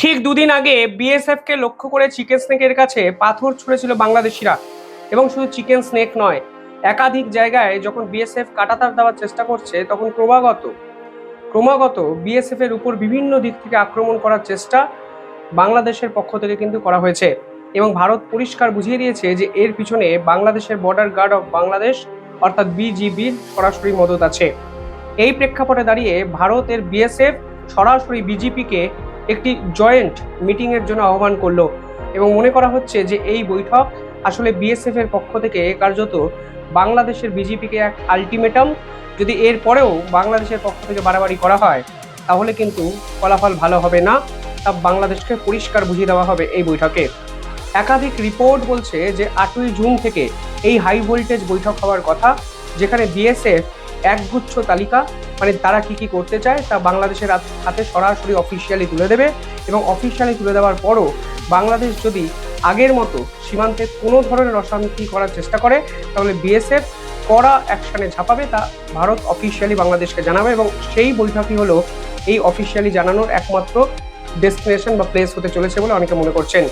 ঠিক দুদিন আগে বিএসএফ কে লক্ষ্য করে চিকেন স্নেকের কাছে পাথর ছুঁড়েছিল বাংলাদেশিরা। এবং শুধু চিকেন স্নেক নয়, একাধিক জায়গায় যখন বিএসএফ কাঁটাতার দেওয়ার চেষ্টা করছে তখন ক্রমাগত বিএসএফ এর উপর বিভিন্ন দিক থেকে আক্রমণ করার চেষ্টা বাংলাদেশের পক্ষ থেকে কিন্তু করা হয়েছে। এবং ভারত পরিষ্কার বুঝিয়ে দিয়েছে যে এর পিছনে বাংলাদেশের বর্ডার গার্ড অফ বাংলাদেশ অর্থাৎ বিজিবির সরাসরি মদত আছে। এই প্রেক্ষাপটে দাঁড়িয়ে ভারতের বিএসএফ সরাসরি বিজেপিকে একটি জয়েন্ট মিটিং এর জন্য আহ্বান করলো এবং মনে করা হচ্ছে যে এই বৈঠক আসলে বিএসএফ এর পক্ষ থেকে কার্যত বাংলাদেশের বিজেপিকে এক আলটিমেটাম, যদি এর পরেও বাংলাদেশের পক্ষ থেকে বাড়াবাড়ি করা হয় তাহলে কিন্তু ফলাফল ভালো হবে না, তা বাংলাদেশকে পরিষ্কার বুঝিয়ে দেওয়া হবে এই বৈঠকে। একাধিক রিপোর্ট বলছে যে 8ই জুন থেকে এই হাই ভোল্টেজ বৈঠক হওয়ার কথা, যেখানে বিএসএফ একগুচ্ছ তালিকা, মানে তারা কি করতে চায় তা বাংলাদেশের হাতে সরাসরি অফিসিয়ালি তুলে দেবে। এবং অফিসিয়ালি তুলে দেওয়ার পরও বাংলাদেশ যদি আগের মতো সীমান্তে কোনো ধরনের অশান্তি করার চেষ্টা করে তাহলে বিএসএফ কড়া অ্যাকশনে ঝাঁপাবে, তা ভারত অফিসিয়ালি বাংলাদেশকে জানাবে। এবং সেই বৈঠকই হলো এই অফিসিয়ালি জানানোর একমাত্র ডেস্টিনেশন বা প্লেস হতে চলেছে বলে অনেকে মনে করছেন।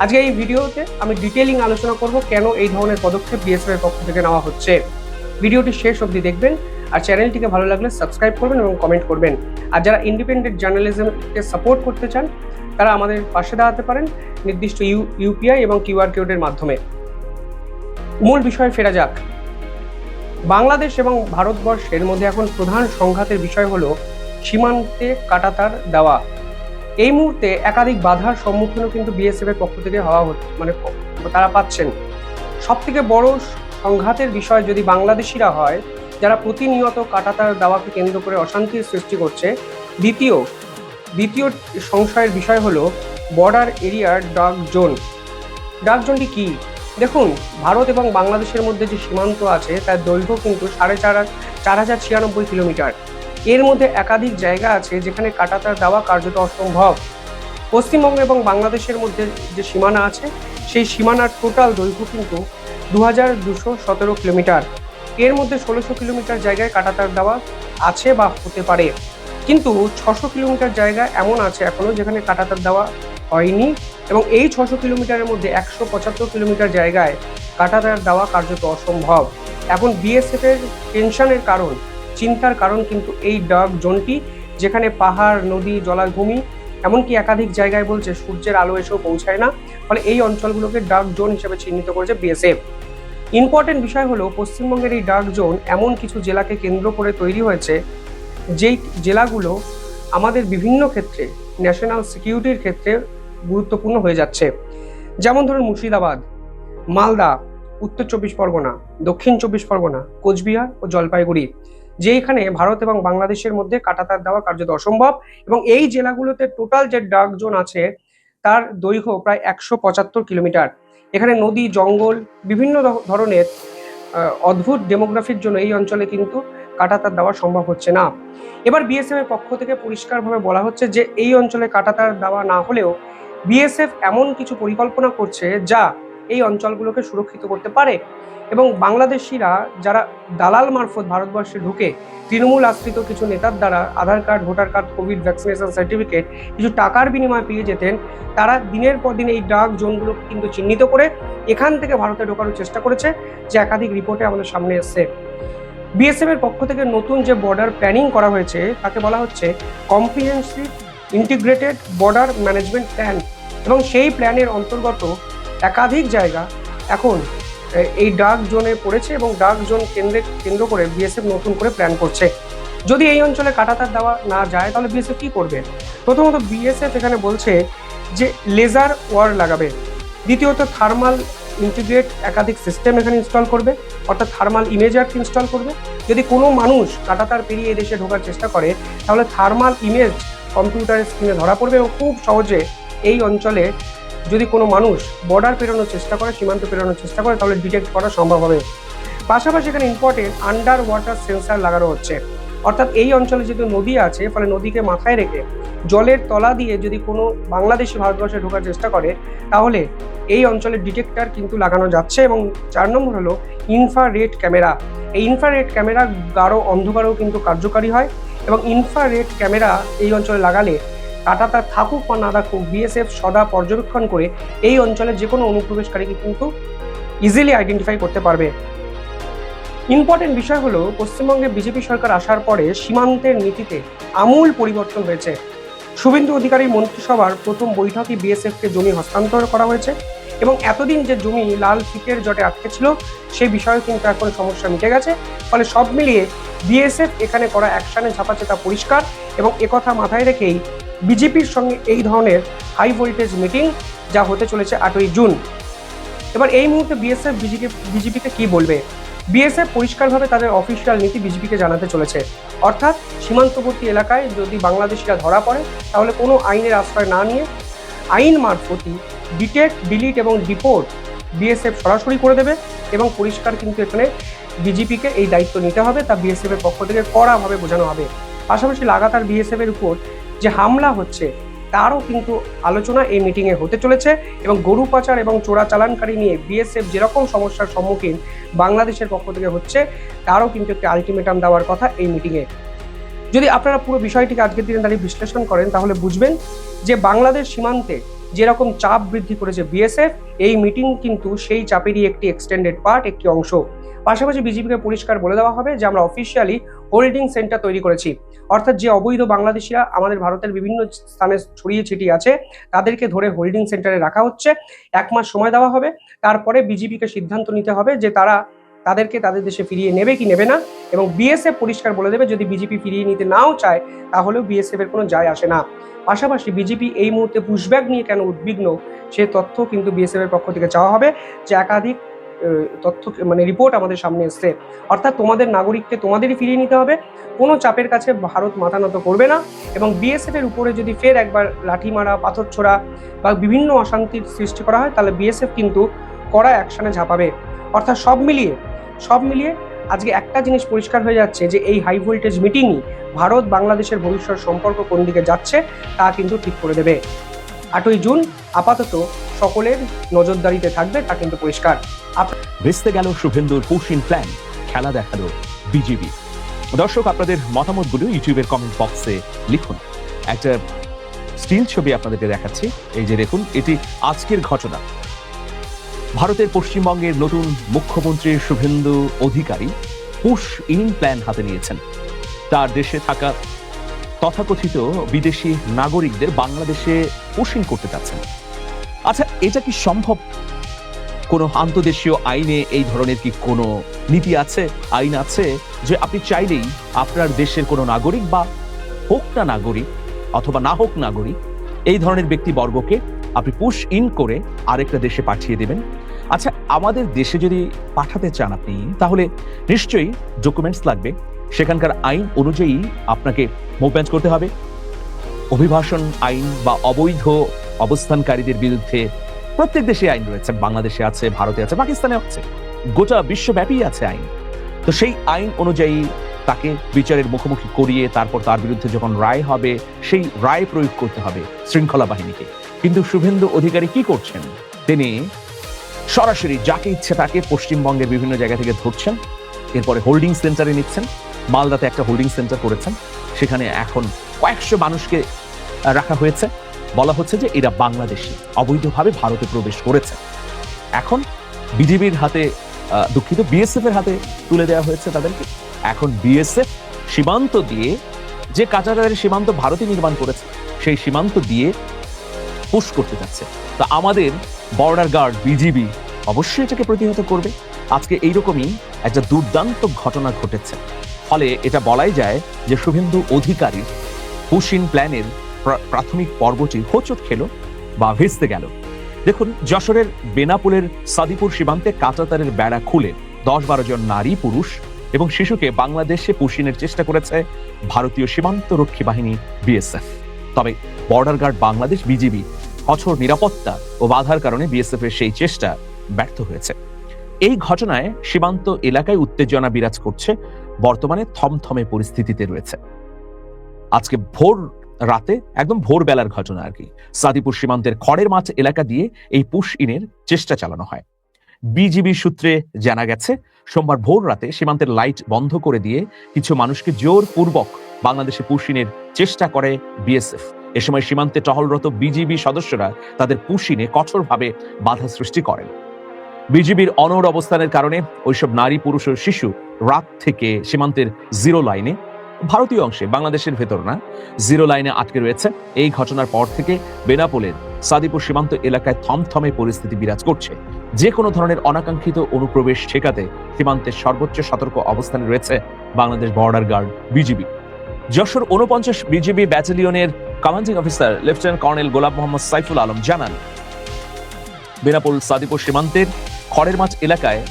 আজকে এই ভিডিওতে আমি ডিটেইলিং আলোচনা করব কেন এই ধরনের পদক্ষেপ বিএসএফ এর পক্ষ থেকে নেওয়া হচ্ছে। ভিডিওটি শেষ অবধি দেখবেন, আর চ্যানেলটিকে ভালো লাগলে সাবস্ক্রাইব করবেন এবং কমেন্ট করবেন। আর যারা ইন্ডিপেন্ডেন্ট জার্নালিজমকে সাপোর্ট করতে চান তারা আমাদের পাশে দাঁড়াতে পারেন নির্দিষ্ট ইউপিআই এবং কিউআর কোডের মাধ্যমে। মূল বিষয়ে ফেরা যাক। বাংলাদেশ এবং ভারতবর্ষের মধ্যে এখন প্রধান সংঘাতের বিষয় হলো সীমান্তে কাঁটাতার দেওয়া। এই মুহূর্তে একাধিক বাধার সম্মুখীনও কিন্তু বিএসএফ এর পক্ষ থেকে হওয়া হচ্ছে, মানে তারা পাচ্ছেন। সব থেকে বড় সংঘাতের বিষয় যদি বাংলাদেশিরা হয়, যারা প্রতিনিয়ত কাঁটাতার দেওয়াকে কেন্দ্র করে অশান্তির সৃষ্টি করছে। দ্বিতীয় সংশয়ের বিষয় হলো বর্ডার এরিয়ার ডার্ক জোন। ডার্ক জোনটি কি? দেখুন, ভারত এবং বাংলাদেশের মধ্যে যে সীমান্ত আছে তার দৈর্ঘ্য কিন্তু 4,496 কিলোমিটার। এর মধ্যে একাধিক জায়গা আছে যেখানে কাঁটাতার দেওয়া কার্যত অসম্ভব। পশ্চিমবঙ্গ এবং বাংলাদেশের মধ্যে যে সীমানা আছে সেই সীমানার টোটাল দৈর্ঘ্য কিন্তু 2,217 কিলোমিটার। এর মধ্যে 1600 কিলোমিটার জায়গায় কাঁটাতার দেওয়া আছে বা হতে পারে, কিন্তু 600 কিলোমিটার জায়গা এমন আছে এখনো যেখানে কাঁটাতার দেওয়া হয়নি। এবং এই 600 কিলোমিটারের মধ্যে 175 কিলোমিটার জায়গায় কাঁটাতার দেওয়া কার্যত অসম্ভব। এখন বিএসএফ এর টেনশনের কারণ, চিন্তার কারণ কিন্তু এই ডার্ক জোনটি, যেখানে পাহাড়, নদী, জলাভূমি, এমনকি একাধিক জায়গায় বলছে সূর্যের আলো এসেও পৌঁছায় না। ফলে এই অঞ্চলগুলোকে ডার্ক জোন হিসেবে চিহ্নিত করেছে বিএসএফ। ইম্পর্টেন্ট বিষয় হলো পশ্চিমবঙ্গের এই ডার্ক জোন এমন কিছু জেলাকে কেন্দ্র করে তৈরি হয়েছে যেই জেলাগুলো আমাদের বিভিন্ন ক্ষেত্রে ন্যাশনাল সিকিউরিটির ক্ষেত্রে গুরুত্বপূর্ণ হয়ে যাচ্ছে। যেমন ধরুন মুর্শিদাবাদ, মালদা, উত্তর 24 পরগনা, দক্ষিণ 24 পরগনা, কোচবিহার ও জলপাইগুড়ি, যেখানে ভারত এবং বাংলাদেশের মধ্যে কাঁটাতার দেওয়া কার্যত অসম্ভব। এবং এই জেলাগুলোতে টোটাল যে ডার্ক জোন আছে তার দৈর্ঘ্য প্রায় 175 কিলোমিটার। এখানে নদী, জঙ্গল, বিভিন্ন ধরনের অদ্ভুত ডেমোগ্রাফির জন্য এই অঞ্চলে কিন্তু কাঁটাতার দেওয়া সম্ভব হচ্ছে না। এবার বিএসএফ এর পক্ষ থেকে পরিষ্কারভাবে বলা হচ্ছে যে এই অঞ্চলে কাঁটাতার দেওয়া না হলেও বিএসএফ এমন কিছু পরিকল্পনা করছে যা এই অঞ্চলগুলোকে সুরক্ষিত করতে পারে। এবং বাংলাদেশিরা যারা দালাল মারফত ভারতবর্ষে ঢুকে তৃণমূল আশ্রিত কিছু নেতার দ্বারা Aadhaar card, voter card, Covid vaccination certificate কিছু টাকার বিনিময়ে পেয়ে যেতেন, তারা দিনের পর দিন এই ডার্ক জোনগুলোকে কিন্তু চিহ্নিত করে এখান থেকে ভারতে ঢোকানোর চেষ্টা করেছে, যে একাধিক রিপোর্টে আমাদের সামনে এসছে। বিএসএফ এর পক্ষ থেকে নতুন যে বর্ডার প্ল্যানিং করা হয়েছে তাকে বলা হচ্ছে comprehensive integrated border management plan. এবং সেই প্ল্যানের অন্তর্গত একাধিক জায়গা এখন এই ডার্ক জোনে পড়েছে এবং ডার্ক জোন কেন্দ্র করে বিএসএফ নতুন করে প্ল্যান করছে। যদি এই অঞ্চলে কাঁটাতার দেওয়া না যায় তাহলে বিএসএফ কি করবে? প্রথমত বিএসএফ এখানে বলছে যে লেজার ওয়ার লাগাবে। দ্বিতীয়ত থার্মাল ইন্টিগ্রেট একাধিক সিস্টেম এখানে ইনস্টল করবে, অর্থাৎ থার্মাল ইমেজার ইনস্টল করবে। যদি কোনো মানুষ কাঁটাতার পেরিয়ে এই দেশে ঢোকার চেষ্টা করে তাহলে থার্মাল ইমেজ কম্পিউটারের স্ক্রিনে ধরা পড়বে এবং খুব সহজে এই অঞ্চলে যদি কোনো মানুষ বর্ডার পেরোনোর চেষ্টা করে, সীমান্ত পেরোনোর চেষ্টা করে, তাহলে ডিটেক্ট করা সম্ভব হবে। পাশাপাশি এখানে ইম্পর্টেন্ট আন্ডার ওয়াটার সেন্সার লাগানো হচ্ছে, অর্থাৎ এই অঞ্চলে যেহেতু নদী আছে ফলে নদীকে মাথায় রেখে জলের তলা দিয়ে যদি কোনো বাংলাদেশি ভারতবর্ষে ঢোকার চেষ্টা করে তাহলে এই অঞ্চলে ডিটেক্টর কিন্তু লাগানো যাচ্ছে। এবং 4 নম্বর হলো ইনফ্রারেড ক্যামেরা। এই ইনফ্রারেড ক্যামেরা গাঢ় অন্ধকারেও কিন্তু কার্যকারী হয় এবং ইনফ্রারেড ক্যামেরা এই অঞ্চলে লাগালে কাঁটাতার থাকুক বা না থাকুক, বিএসএফ সদা পর্যবেক্ষণ করে এই অঞ্চলের যে কোনো অনুপ্রবেশকারীকে কিন্তু ইজিলি আইডেন্টিফাই করতে পারবে। ইম্পর্টেন্ট বিষয় হলো, পশ্চিমবঙ্গে বিজেপি সরকার আসার পরে সীমান্তের নীতিতে আমূল পরিবর্তন হয়েছে। শুভেন্দু অধিকারী মন্ত্রিসভার প্রথম বৈঠকে বিএসএফকে জমি হস্তান্তর করা হয়েছে এবং এতদিন যে জমি লাল ফিতের জটে আটকে ছিল সেই বিষয়ে কিন্তু এখন সমস্যা মিটে গেছে। ফলে সব মিলিয়ে বিএসএফ এখানে করা অ্যাকশনে ঝাঁপাচ্ছে তা পরিষ্কার, এবং একথা মাথায় রেখেই বিজেপির সঙ্গে এই ধরনের হাই ভোল্টেজ মিটিং যা হতে চলেছে 8ই জুন। এবার এই মুহূর্তে বিএসএফ বিজেপিকে কি বলবে? বিএসএফ পরিষ্কারভাবে তাদের অফিসিয়াল নীতি বিজেপিকে জানাতে চলেছে, অর্থাৎ সীমান্তবর্তী এলাকায় যদি বাংলাদেশিরা ধরা পড়ে তাহলে কোনো আইনের আশ্রয় না নিয়ে আইন মারফতই ডিটেক্ট, ডিলিট এবং ডিপোর্ট বিএসএফ সরাসরি করে দেবে। এবং পরিষ্কার কিন্তু এখানে বিজেপিকে এই দায়িত্ব নিতে হবে, তা বিএসএফ এর পক্ষ থেকে কড়াভাবে বোঝানো হবে। পাশাপাশি লাগাতার বিএসএফ এর উপর যে হামলা হচ্ছে তারও কিন্তু আলোচনা এই মিটিংয়ে হতে চলেছে, এবং গরু পাচার এবং চোরাচালানকারী নিয়ে বিএসএফ যেরকম সমস্যার সম্মুখীন বাংলাদেশের পক্ষ থেকে হচ্ছে তারও কিন্তু একটি আলটিমেটাম দেওয়ার কথা এই মিটিংয়ে। যদি আপনারা পুরো বিষয়টিকে আজকের দিনে দাঁড়িয়ে বিশ্লেষণ করেন তাহলে বুঝবেন যে বাংলাদেশ সীমান্তে যেরকম চাপ বৃদ্ধি করেছে বিএসএফ, এই মিটিং কিন্তু সেই চাপেরই একটি এক্সটেন্ডেড পার্ট, একটি অংশ। পাশাপাশি বিজেপিকে পরিষ্কার বলে দেওয়া হবে যে আমরা অফিসিয়ালি হোল্ডিং সেন্টার তৈরি করেছি, অর্থাৎ যে অবৈধ বাংলাদেশিরা আমাদের ভারতের বিভিন্ন স্থানে ছড়িয়ে ছিটিয়ে আছে তাদেরকে ধরে হোল্ডিং সেন্টারে রাখা হচ্ছে। 1 মাস সময় দেওয়া হবে, তারপরে বিজেপিকে সিদ্ধান্ত নিতে হবে যে তারা তাদেরকে তাদের দেশে ফিরিয়ে নেবে কি নেবে না, এবং বিএসএফ পরিষ্কার বলে দেবে যদি বিজেপি ফিরিয়ে নিতে নাও চায় তাহলেও বিএসএফ এর কোনো যায় আসে না। পাশাপাশি বিজেপি এই মুহূর্তে পুশব্যাক নিয়ে কেন উদ্বিগ্ন সে তথ্য কিন্তু বিএসএফ এর পক্ষ থেকে চাওয়া হবে, যে একাধিক তথ্য রিপোর্ট আমাদের সামনে এসছে, অর্থাৎ তোমাদের নাগরিককে তোমাদেরই ফিরিয়ে নিতে হবে, কোনো চাপের কাছে ভারত মাথা নত করবে না। এবং বিএসএফ এর উপরে যদি ফের একবার লাঠি মারা, পাথর ছোড়া বা বিভিন্ন অশান্তির সৃষ্টি করা হয় তাহলে বিএসএফ কিন্তু কড়া অ্যাকশনে ঝাঁপাবে। অর্থাৎ সব মিলিয়ে আজকে একটা জিনিস পরিষ্কার হয়ে যাচ্ছে যে এই হাই ভোল্টেজ মিটিংই ভারত বাংলাদেশের ভবিষ্যৎ সম্পর্ক কোন দিকে যাচ্ছে তা কিন্তু ঠিক করে দেবে। 8ই জুন আপাতত সকলের নজরদারিতে থাকবে, তা কিন্তু পরিষ্কার। ভেস্তে গেল শুভেন্দুর পুশিন প্ল্যান, খেলা দেখালো বিজেপি। দর্শক, আপনাদের মতামতগুলো ইউটিউবের কমেন্ট বক্সে লিখুন। একটা স্টিল ছবি আপনাদেরকে দেখাচ্ছি, এই যে দেখুন, এটি আজকের ঘটনা। ভারতের পশ্চিমবঙ্গের নতুন মুখ্যমন্ত্রী Suvendu Adhikari push in plan হাতে নিয়েছেন। তার দেশে থাকা তথাকথিত বিদেশি নাগরিকদের বাংলাদেশে পুশ ইন করতে চাচ্ছেন। আচ্ছা, এটা কি সম্ভব? কোনো আন্তদেশীয় আইনে এই ধরনের কি কোনো নীতি আছে, আইন আছে যে আপনি চাইলেই আপনার দেশের কোনো নাগরিক, বা হোক না নাগরিক অথবা না হোক নাগরিক, এই ধরনের ব্যক্তিবর্গকে আপনি পুশ ইন করে আরেকটা দেশে পাঠিয়ে দেবেন? আচ্ছা, আমাদের দেশে যদি পাঠাতে চান আপনি, তাহলে নিশ্চয়ই ডকুমেন্টস লাগবে, সেখানকার আইন অনুযায়ী আপনাকে মুভমেন্ট করতে হবে। অভিবাসন আইন বা অবৈধ অবস্থানকারীদের বিরুদ্ধে প্রত্যেক দেশে আইন রয়েছে, বাংলাদেশে আছে, ভারতে আছে, পাকিস্তানে আছে, গোটা বিশ্বব্যাপী আছে আইন। তো সেই আইন অনুযায়ী তাকে বিচারের মুখোমুখি করিয়ে তারপর তার বিরুদ্ধে যখন রায় হবে সেই রায় প্রয়োগ করতে হবে শৃঙ্খলা বাহিনীকে। কিন্তু শুভেন্দু অধিকারী কি করছেন? তিনি সরাসরি যাকে ইচ্ছে তাকে পশ্চিমবঙ্গের বিভিন্ন জায়গা থেকে ধরছেন, এরপরে হোল্ডিং সেন্টারে নিচ্ছেন। মালদাতে একটা হোল্ডিং সেন্টার করেছেন, সেখানে এখন কয়েকশো মানুষকে রাখা হয়েছে। বলা হচ্ছে যে এরা বাংলাদেশি, অবৈধভাবে ভারতে প্রবেশ করেছে। এখন বিজেপির হাতে, দুঃখিত, বিএসএফ এর হাতে তুলে দেওয়া হয়েছে তাদেরকে। এখন বিএসএফ সীমান্ত দিয়ে, যে কাঁচাদারের সীমান্ত ভারতে নির্মাণ করেছে, সেই সীমান্ত দিয়ে পুশ করতে যাচ্ছে। তা আমাদের বর্ডার গার্ড বিজিবি অবশ্যই এটাকে প্রতিহত করবে। আজকে এইরকমই একটা দুর্দান্ত ঘটনা ঘটেছে। ফলে এটা বলাই যায় যে শুভেন্দু অধিকারীর পুশ ইন প্ল্যানের প্রাথমিক পর্বটি হোঁচট খেল বা ভেস্তে গেল। দেখুন, যশোরের বেনাপোলের সাদিপুর সীমান্তে কাঁটাতারের বেড়া খুলে 10-12 জন নারী, পুরুষ এবং শিশুকে বাংলাদেশে পুশিনের চেষ্টা করেছে ভারতীয় সীমান্ত রক্ষী বাহিনী বিএসএফ। তবে বর্ডার গার্ড বাংলাদেশ বিজিবি কঠোর নিরাপত্তা ও বাধার কারণে বিএসএফ এর সেই চেষ্টা ব্যর্থ হয়েছে। এই ঘটনায় সীমান্ত এলাকায় উত্তেজনা বিরাজ করছে, বর্তমানে থমথমে পরিস্থিতিতে রয়েছে। আজকে ভোর রাতে, একদম ভোরবেলার ঘটনা আর কি, সাদিপুর সীমান্তের খড়ের মাঠ এলাকা দিয়ে এই পুশ ইনের চেষ্টা চালানো হয়। বিজিবি সূত্রে জানা গেছে, সোমবার ভোর রাতে সীমান্তের লাইট বন্ধ করে দিয়ে কিছু মানুষকে জোরপূর্বক বাংলাদেশে পুশ ইনের চেষ্টা করে বিএসএফ। এ সময় সীমান্তে টহলরত বিজিবি সদস্যরা তাদের পুশিনে কঠোরভাবে বাধা সৃষ্টি করেন। বিজিবির অনড় অবস্থানের কারণে ওইসব নারী, পুরুষ ও শিশু রাত থেকে সীমান্তের জিরো লাইনে, ভারতীয় অংশে, বাংলাদেশের ভেতর না, জিরো লাইনে আটকে রয়েছে। এই ঘটনার পর থেকে বেনাপোলের সাদিপুর সীমান্ত এলাকায় থমথমে পরিস্থিতি বিরাজ করছে। যে কোনো ধরনের অনাকাঙ্ক্ষিত অনুপ্রবেশ ঠেকাতে সীমান্তের সর্বোচ্চ সতর্ক অবস্থানে রয়েছে Bangladesh border guard BGB. Jessore 49 BGB ব্যাটালিয়নের commanding officer lieutenant colonel Golam Mohammad Saiful Alam জানান, বেনাপোল সাদিপুর সীমান্তের খড়ের মাঠ এলাকায়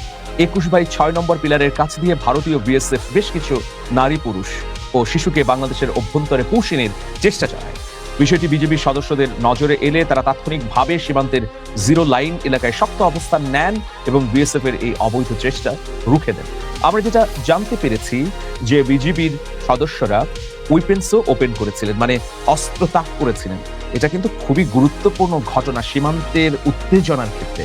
21/6 নম্বর পিলারের কাছ দিয়ে ভারতীয় বিএসএফ বেশ কিছু নারী, পুরুষ ও শিশুকে বাংলাদেশের অভ্যন্তরে পুশিনের চেষ্টা চালায়। বিষয়টি বিজেপি সদস্যদের নজরে এলে তারা তাৎক্ষণিকভাবে সীমান্তের জিরো লাইন এলাকায় শক্ত অবস্থান নেন এবং বিএসএফ এর এই অবৈধ চেষ্টা রুখে দেন। আমরা যেটা জানতে পেরেছি যে বিজিবির সদস্যরা উইপেন্সও ওপেন করেছিলেন, মানে অস্ত্র তাক করেছিলেন। এটা কিন্তু খুবই গুরুত্বপূর্ণ ঘটনা সীমান্তের উত্তেজনার ক্ষেত্রে।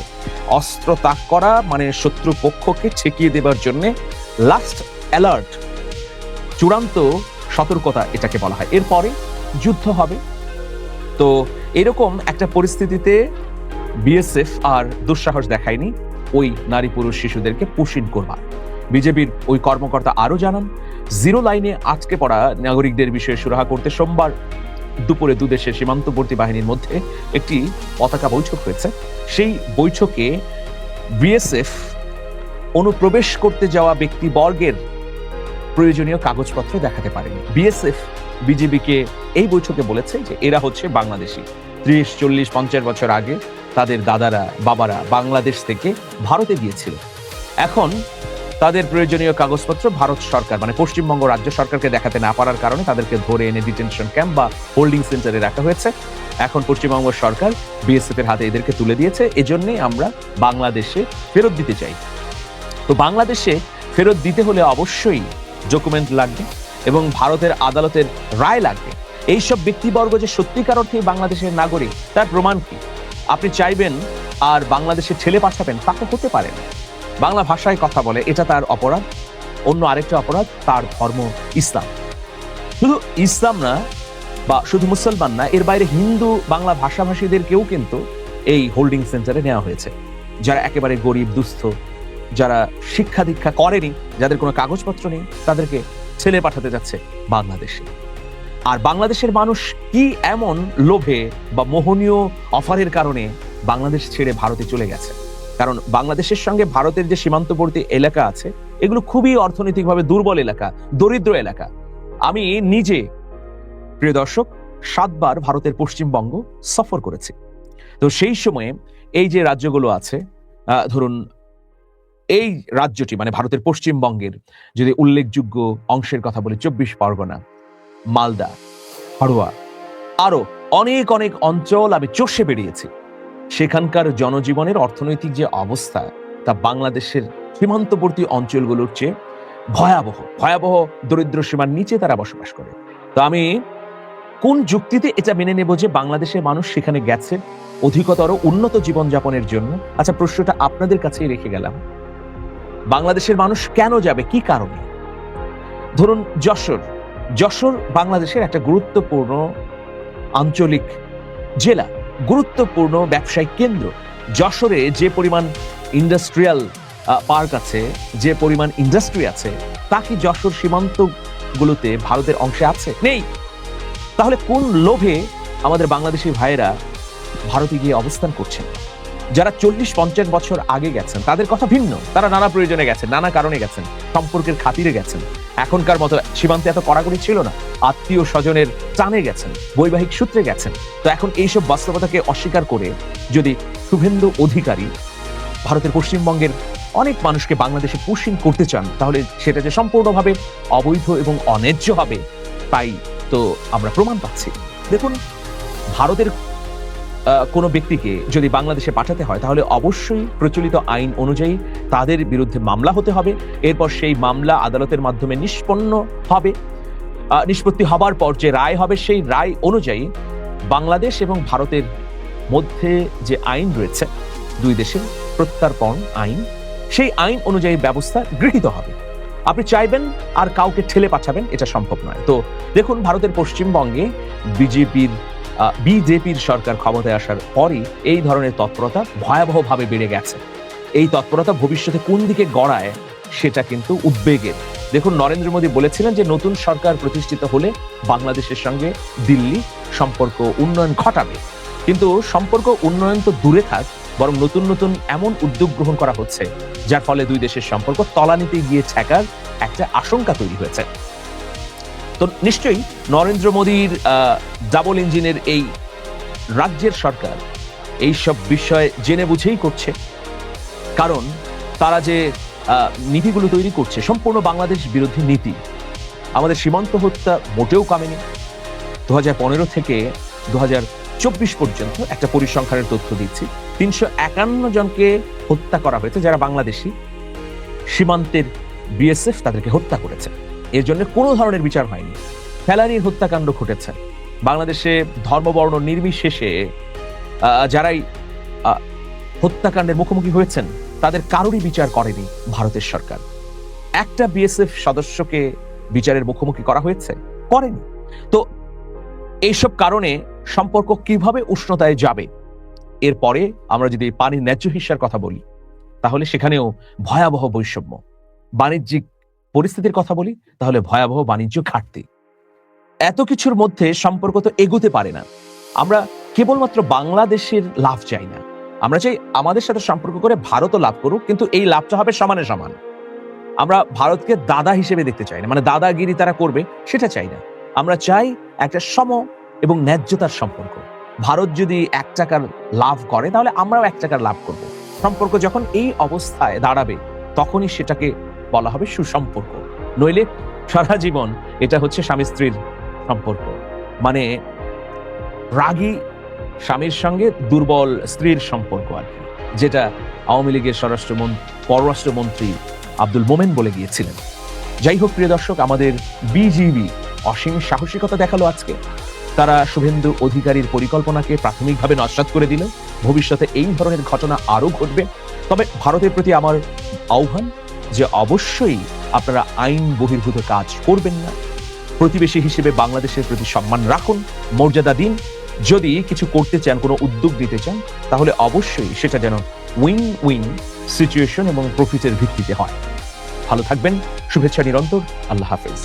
অস্ত্র তাক করা মানে শত্রু পক্ষকে ঠেকিয়ে দেবার জন্য লাস্ট অ্যালার্ট, চূড়ান্ত সতর্কতা এটাকে বলা হয়। এরপরে যুদ্ধ হবে। তো এরকম একটা পরিস্থিতিতে বিএসএফ আর দুঃসাহস দেখায়নি ওই নারী, পুরুষ, শিশুদেরকে পুশিন করবার। বিজেপির ওই কর্মকর্তা আরো জানান, জিরো লাইনে আটকে পড়া নাগরিকদের বিষয়ে সুরাহা করতে সোমবার দুপুরে দুদেশের সীমান্তবর্তী বাহিনীর মধ্যে একটি পতাকা বৈঠক হয়েছে। সেই বৈঠকে বিএসএফ অনুপ্রবেশ করতে যাওয়া ব্যক্তিবর্গের প্রয়োজনীয় কাগজপত্র দেখাতে পারেনি। বিএসএফ বিজিবিকে এই বৈঠকে বলেছে যে এরা হচ্ছে বাংলাদেশি। 30, 40, 50 বছর আগে তাদের দাদারা, বাবারা বাংলাদেশ থেকে ভারতে গিয়েছিল। এখন তাদের প্রয়োজনীয় কাগজপত্র ভারত সরকার, মানে পশ্চিমবঙ্গ রাজ্য সরকারকে দেখাতে না পারার কারণে তাদেরকে ধরে এনে ডিটেনশন ক্যাম্প বা হোল্ডিং সেন্টারে রাখা হয়েছে। এখন পশ্চিমবঙ্গ সরকার বিএসএফ এর হাতে এদেরকে তুলে দিয়েছে। এজন্যই আমরা বাংলাদেশে ফেরত দিতে চাই। তো বাংলাদেশে ফেরত দিতে হলে অবশ্যই ডকুমেন্ট লাগবে এবং ভারতের আদালতের রায় লাগবে। এইসব ব্যক্তিবর্গ যে সত্যিকার অর্থে বাংলাদেশের নাগরিক তার প্রমাণ কি? আপনি চাইবেন আর বাংলাদেশে ঠেলে পাঠাবেন, তা তো হতে পারে না। বাংলা ভাষায় কথা বলে, এটা তার অপরাধ। অন্য আরেকটা অপরাধ, তার ধর্ম ইসলাম। শুধু ইসলাম না বা শুধু মুসলমান না, এর বাইরে হিন্দু বাংলা ভাষাভাষীদেরকেও কিন্তু এই হোল্ডিং সেন্টারে নেওয়া হয়েছে। যারা একেবারে গরিব, দুস্থ, যারা শিক্ষা দীক্ষা করেনি, যাদের কোনো কাগজপত্র নেই, তাদেরকে ছেলে পাঠাতে যাচ্ছে বাংলাদেশে। আর বাংলাদেশের মানুষ কি এমন লোভে বা মোহনীয় অফারের কারণে বাংলাদেশ ছেড়ে ভারতে চলে গেছে? কারণ বাংলাদেশের সঙ্গে ভারতের যে সীমান্তবর্তী এলাকা আছে, এগুলো খুবই অর্থনৈতিকভাবে দুর্বল এলাকা, দরিদ্র এলাকা। আমি নিজে, প্রিয় দর্শক, 7 বার ভারতের পশ্চিমবঙ্গ সফর করেছি। তো সেই সময়ে এই যে রাজ্যগুলো আছে, ধরুন এই রাজ্যটি মানে ভারতের পশ্চিমবঙ্গের যদি উল্লেখযোগ্য অংশের কথা বলি, 24 পরগনা, মালদা, হাড়োয়া, আরো অনেক অনেক অঞ্চল আমি চষে বেরিয়েছি। সেখানকার জনজীবনের অর্থনৈতিক যে অবস্থা, তা বাংলাদেশের সীমান্তবর্তী অঞ্চলগুলোর চেয়ে ভয়াবহ। ভয়াবহ দরিদ্র সীমার নিচে তারা বসবাস করে। তো আমি কোন যুক্তিতে এটা মেনে নেব যে বাংলাদেশের মানুষ সেখানে গেছে অধিকতর উন্নত জীবনযাপনের জন্য? আচ্ছা, প্রশ্নটা আপনাদের কাছেই রেখে গেলাম। বাংলাদেশের মানুষ কেন যাবে, কি কারণে? ধরুন যশোর বাংলাদেশের একটা গুরুত্বপূর্ণ আঞ্চলিক জেলা, গুরুত্বপূর্ণ ব্যবসায়িক কেন্দ্র। যশোরে যে পরিমাণ ইন্ডাস্ট্রিয়াল পার্ক আছে, যে পরিমাণ ইন্ডাস্ট্রি আছে, তা কি যশোর সীমান্তগুলোতে ভারতের অংশে আছে? নেই। তাহলে কোন লোভে আমাদের বাংলাদেশি ভাইয়েরা ভারতে গিয়ে অবস্থান করছেন? যারা 40-50 বছর আগে গেছেন তাদের কথা ভিন্ন। তারা নানা প্রয়োজনে গেছেন, নানা কারণে গেছেন, সম্পর্কের খাতিরে গেছেন। এখনকার মতো সীমান্তে এত কড়াকড়ি ছিল না, আত্মীয় স্বজনের টানে গেছেন, বৈবাহিক সূত্রে গেছেন। তো এখন এইসব বাস্তবতাকে অস্বীকার করে যদি শুভেন্দু অধিকারী ভারতের পশ্চিমবঙ্গের অনেক মানুষকে বাংলাদেশে পুশিং করতে চান, তাহলে সেটা যে সম্পূর্ণভাবে অবৈধ এবং অন্যায্য হবে, তাই তো আমরা প্রমাণ পাচ্ছি। দেখুন, ভারতের কোনো ব্যক্তিকে যদি বাংলাদেশে পাঠাতে হয়, তাহলে অবশ্যই প্রচলিত আইন অনুযায়ী তাদের বিরুদ্ধে মামলা হতে হবে। এরপর সেই মামলা আদালতের মাধ্যমে নিষ্পন্ন হবে। নিষ্পত্তি হবার পর যে রায় হবে, সেই রায় অনুযায়ী বাংলাদেশ এবং ভারতের মধ্যে যে আইন রয়েছে, দুই দেশের প্রত্যর্পণ আইন, সেই আইন অনুযায়ী ব্যবস্থা গৃহীত হবে। আপনি চাইবেন আর কাউকে ঠেলে পাঠাবেন, এটা সম্ভব নয়। তো দেখুন, ভারতের পশ্চিমবঙ্গে বিজেপির বিজেপির সরকার ক্ষমতায় আসার পরই এই ধরনের তৎপরতা ভয়াবহভাবে বেড়ে গেছে। এই তৎপরতা ভবিষ্যতে কোন দিকে গড়ায় সেটা কিন্তু উদ্বেগের। দেখুন, নরেন্দ্র মোদী বলেছিলেন যে নতুন সরকার প্রতিষ্ঠিত হলে বাংলাদেশের সঙ্গে দিল্লি সম্পর্ক উন্নয়ন ঘটাবে, কিন্তু সম্পর্ক উন্নয়ন তো দূরে থাক, বরং নতুন নতুন এমন উদ্যোগ গ্রহণ করা হচ্ছে যার ফলে দুই দেশের সম্পর্ক তলানিতে গিয়ে ঠেকার একটা আশঙ্কা তৈরি হয়েছে। তো নিশ্চয়ই নরেন্দ্র মোদীর ডাবল ইঞ্জিনের এই রাজ্যের সরকার এই সব বিষয় জেনে বুঝেই করছে, কারণ তারা যে নীতিগুলো তৈরি করছে সম্পূর্ণ বাংলাদেশ বিরোধী নীতি। আমাদের সীমান্ত হত্যা মোটেও কমেনি। 2015 থেকে 2024 পর্যন্ত একটা পরিসংখ্যানের তথ্য দিচ্ছি, 351 জনকে হত্যা করা হয়েছে যারা বাংলাদেশি। সীমান্তের বিএসএফ তাদেরকে হত্যা করেছে, এর জন্য কোনো ধরনের বিচার হয়নি। ফেলানির হত্যাকাণ্ড ঘটেছে বাংলাদেশে, ধর্মবর্ণ নির্বিশেষে যারাই হত্যাকাণ্ডের মুখোমুখি হয়েছেন তাদের কারোরই বিচার করেনি ভারতের সরকার। একটা বিএসএফ সদস্যকে বিচারের মুখোমুখি করা হয়েছে? করেনি। তো এইসব কারণে সম্পর্ক কিভাবে উষ্ণতায় যাবে? এরপরে আমরা যদি পানির ন্যায্য হিস্যার কথা বলি তাহলে সেখানেও ভয়াবহ বৈষম্য। বাণিজ্যিক পরিস্থিতির কথা বলি তাহলে ভয়াবহ বাণিজ্য ঘাটতি। এত কিছুর মধ্যে সম্পর্ক তো এগোতে পারে না। আমরা কেবলমাত্র বাংলাদেশের লাভ চাই না, আমরা চাই আমাদের সাথে সম্পর্ক করে ভারতও লাভ করুক, কিন্তু এই লাভটা হবে সমানে সমান। আমরা ভারতকে দাদা হিসেবে দেখতে চাই না, মানে দাদাগিরি তারা করবে সেটা চাই না। আমরা চাই একটা সম এবং ন্যায্যতার সম্পর্ক। ভারত যদি 1 টাকার লাভ করে তাহলে আমরাও 1 টাকার লাভ করব। সম্পর্ক যখন এই অবস্থায় দাঁড়াবে তখনই সেটাকে বলা হবে সুসম্পর্ক। নইলে সারা জীবন এটা হচ্ছে স্বামী স্ত্রীর সম্পর্ক, মানে রাগী স্বামীর সঙ্গে দুর্বল স্ত্রীর সম্পর্ক আর কি, যেটা আওয়ামী লীগের পররাষ্ট্রমন্ত্রী আব্দুল মোমেন বলে গিয়েছিলেন। যাই হোক প্রিয় দর্শক, আমাদের বিজিবি অসীম সাহসিকতা দেখালো আজকে। তারা শুভেন্দু অধিকারীর পরিকল্পনাকে প্রাথমিকভাবে নস্যাৎ করে দিল। ভবিষ্যতে এই ধরনের ঘটনা আরো ঘটবে। তবে ভারতের প্রতি আমার আহ্বান যে অবশ্যই আপনারা আইন বহির্ভূত কাজ করবেন না। প্রতিবেশী হিসেবে বাংলাদেশের প্রতি সম্মান রাখুন, মর্যাদা দিন। যদি কিছু করতে চান, কোনো উদ্যোগ দিতে চান, তাহলে অবশ্যই সেটা যেন উইন উইন সিচুয়েশন এবং প্রফিটের ভিত্তিতে হয়। ভালো থাকবেন, শুভেচ্ছা নিরন্তর। আল্লাহ হাফেজ।